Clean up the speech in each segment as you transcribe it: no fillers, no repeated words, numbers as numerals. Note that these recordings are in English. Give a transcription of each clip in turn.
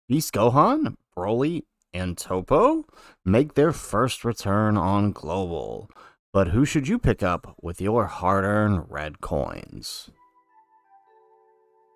Beast Gohan, Broly, and Toppo make their first return on Global. But who should you pick up with your hard-earned red coins?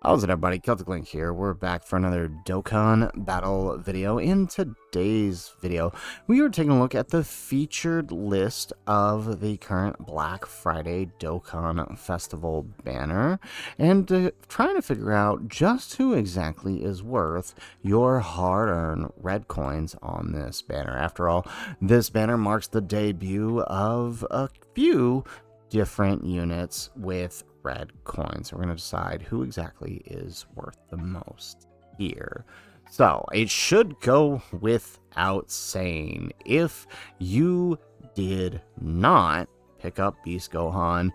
How's it, everybody? Celtic Link here. We're back for another Dokkan battle video. In today's video, we are taking a look at the featured list of the current Black Friday Dokkan Festival banner and trying to figure out just who exactly is worth your hard-earned red coins on this banner. After all, this banner marks the debut of a few different units with red coins. So we're going to decide who exactly is worth the most here. So it should go without saying, if you did not pick up Beast Gohan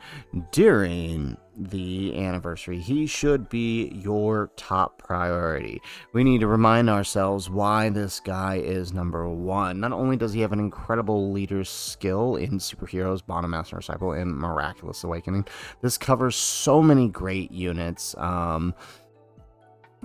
during the anniversary, he should be your top priority. We need to remind ourselves why this guy is number one. Not only does he have an incredible leader's skill in Superheroes, Bottom Master Disciple, and Miraculous Awakening, this covers so many great units,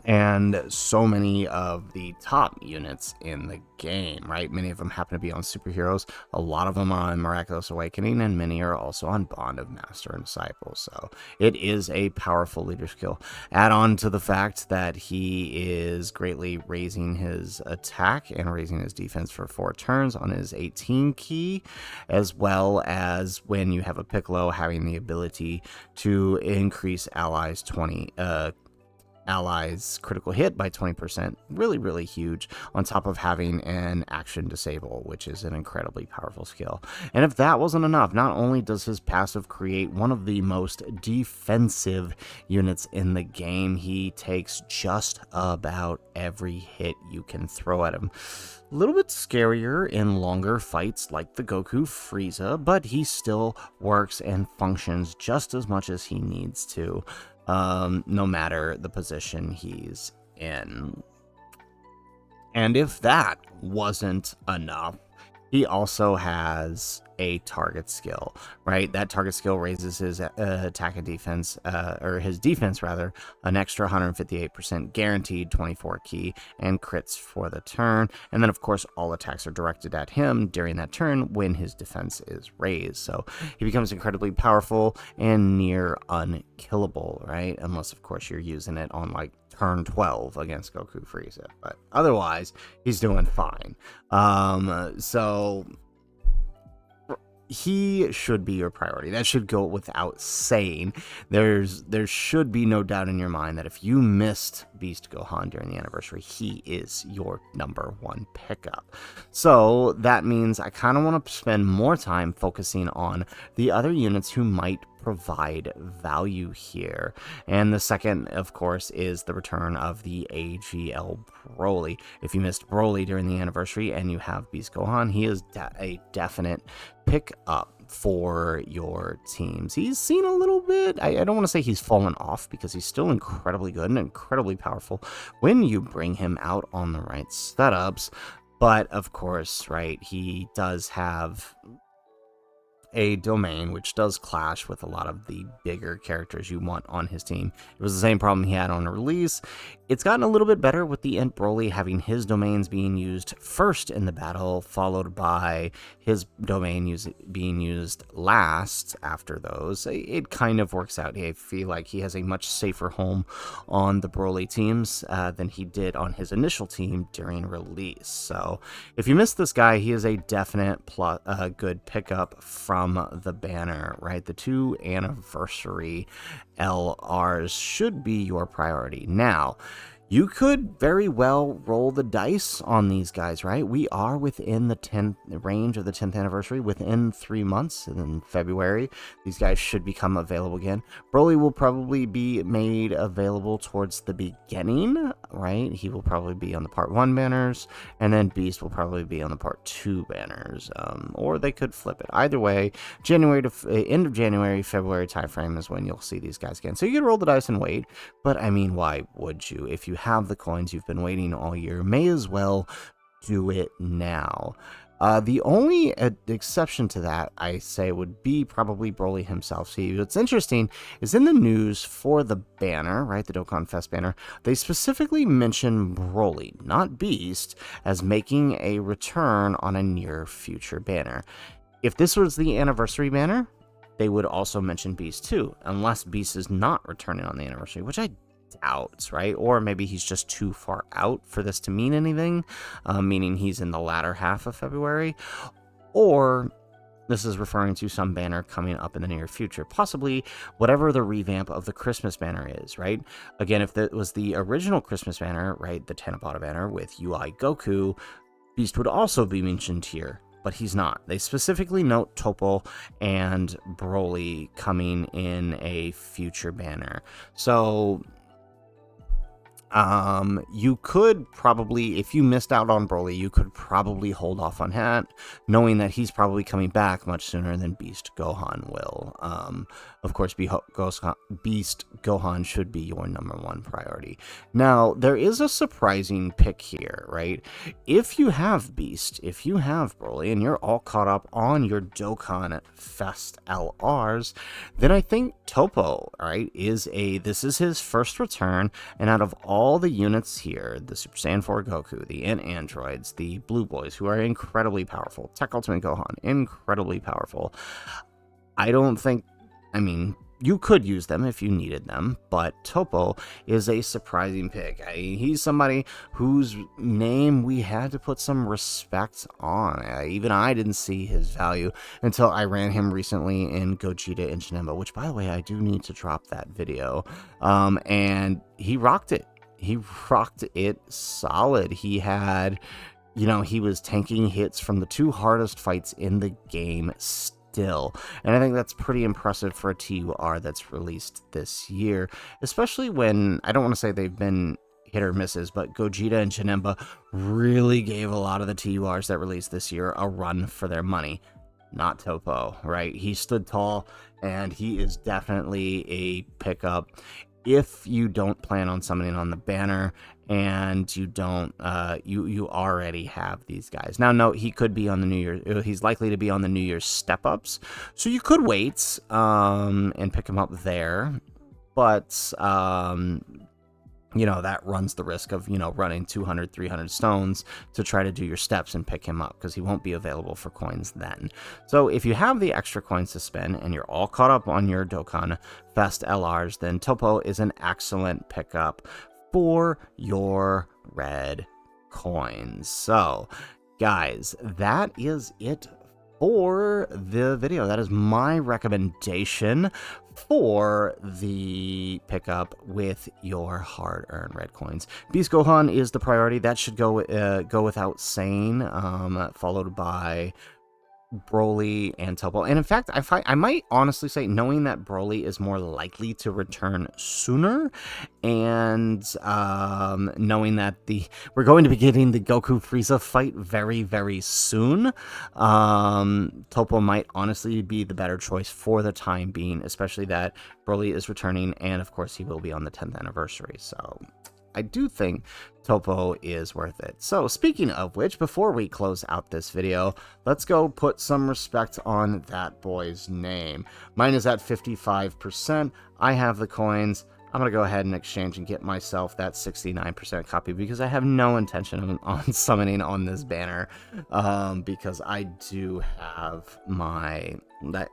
and so many of the top units in the game, right? Many of them happen to be on Superheroes, a lot of them are on Miraculous Awakening, and many are also on Bond of Master and Disciple. So it is a powerful leader skill. Add on to the fact that he is greatly raising his attack and raising his defense for 4 turns on his 18 key, as well as when you have a Piccolo, having the ability to increase allies critical hit by 20%. Really huge, on top of having an action disable, which is an incredibly powerful skill. And if that wasn't enough, not only does his passive create one of the most defensive units in the game, he takes just about every hit you can throw at him. A little bit scarier in longer fights like the Goku Frieza, but he still works and functions just as much as he needs to, no matter the position he's in. And if that wasn't enough, he also has a target skill, right? That target skill raises his attack and defense, or his defense rather, an extra 158% guaranteed, 24 key, and crits for the turn. And then of course all attacks are directed at him during that turn when his defense is raised. So he becomes incredibly powerful and near unkillable, right? Unless of course you're using it on like turn 12 against Goku Frieza, but otherwise he's doing fine. So he should be your priority. That should go without saying. There should be no doubt in your mind that if you missed Beast Gohan during the anniversary, he is your number one pickup. So that means I kind of want to spend more time focusing on the other units who might provide value here. And the second, of course, is the return of the AGL BROLY. If you missed BROLY during the anniversary and you have Beast Gohan, he is a definite pick up for your teams. He's seen a little bit, I don't want to say he's fallen off, because he's still incredibly good and incredibly powerful when you bring him out on the right setups. But of course, right, he does have a domain which does clash with a lot of the bigger characters you want on his team. It was the same problem he had on release. It's gotten a little bit better with the Ent Broly having his domains being used first in the battle, followed by his domain being used last after those. It kind of works out. I feel like he has a much safer home on the Broly teams than he did on his initial team during release. So if you missed this guy, he is a definite good pickup from the banner, right? The 2 anniversary LRs should be your priority. Now, you could very well roll the dice on these guys, right? We are within the 10th range of the 10th anniversary, within 3 months. And in February, these guys should become available again. Broly will probably be made available towards the beginning, right? He will probably be on the Part 1 banners, and then Beast will probably be on the Part 2 banners, or they could flip it. Either way, January to end of January, February timeframe is when you'll see these guys again. So you can roll the dice and wait, but I mean, why would you? If you have the coins, you've been waiting all year, may as well do it now. The only exception to that, I say, would be probably Broly himself. See, what's interesting is in the news for the banner, right, the Dokkan Fest banner, they specifically mention Broly, not Beast, as making a return on a near future banner. If this was the anniversary banner, they would also mention Beast too, unless Beast is not returning on the anniversary, which I doubt, right? Or maybe he's just too far out for this to mean anything, meaning he's in the latter half of February, or this is referring to some banner coming up in the near future, possibly whatever the revamp of the Christmas banner is, right? Again, if that was the original Christmas banner, right, the Tanabata banner with UI Goku, Beast would also be mentioned here, but he's not. They specifically note Toppo and Broly coming in a future banner. So you could probably, if you missed out on Broly, you could probably hold off on that, knowing that he's probably coming back much sooner than Beast Gohan will. Of course, Beast Gohan should be your #1 priority. Now, there is a surprising pick here, right? If you have Beast, if you have Broly, and you're all caught up on your Dokkan Fest LRs, then I think Toppo, right, this is his first return, and out of all the units here, the Super Saiyan 4 Goku, the Ant Androids, the Blue Boys, who are incredibly powerful, Tech Ultimate Gohan, incredibly powerful, I don't think, I mean, you could use them if you needed them, but Toppo is a surprising pick. He's somebody whose name we had to put some respect on. Even I didn't see his value until I ran him recently in Gogeta and Janemba, which, by the way, I do need to drop that video. And he rocked it. He rocked it solid. He had, he was tanking hits from the 2 hardest fights in the game still, and I think that's pretty impressive for a TUR that's released this year, especially when, I don't want to say they've been hit or misses, but Gogeta and Janemba really gave a lot of the TURs that released this year a run for their money. Not Toppo, right? He stood tall, and he is definitely a pickup if you don't plan on summoning on the banner and you don't you already have these guys. Now, note, he could be on the New Year, he's likely to be on the New Year's step-ups, so you could wait and pick him up there, but that runs the risk of, running 200, 300 stones to try to do your steps and pick him up, because he won't be available for coins then. So if you have the extra coins to spend and you're all caught up on your Dokkan Fest LRs, then Toppo is an excellent pickup for your red coins. So, guys, that is it for the video. That is my recommendation for the pickup with your hard-earned red coins. Beast Gohan is the priority. That should go without saying, followed by Broly and Toppo. And in fact, I might honestly say, knowing that Broly is more likely to return sooner, and knowing that we're going to be getting the Goku Frieza fight very, very soon, Toppo might honestly be the better choice for the time being, especially that Broly is returning, and of course he will be on the 10th anniversary. So I do think Toppo is worth it. So, speaking of which, before we close out this video, let's go put some respect on that boy's name. Mine is at 55%. I have the coins. I'm going to go ahead and exchange and get myself that 69% copy, because I have no intention on summoning on this banner, because I do have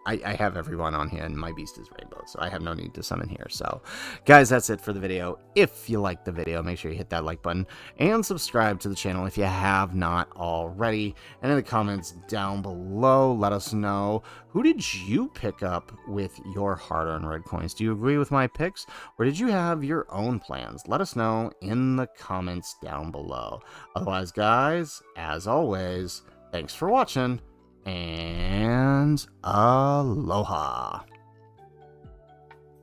I have everyone on here, and my beast is rainbow, so I have no need to summon here. So, guys, that's it for the video. If you liked the video, make sure you hit that like button and subscribe to the channel if you have not already. And in the comments down below, let us know, who did you pick up with your hard-earned red coins? Do you agree with my picks, or did you have your own plans? Let us know in the comments down below. Otherwise, guys, as always, thanks for watching, and aloha.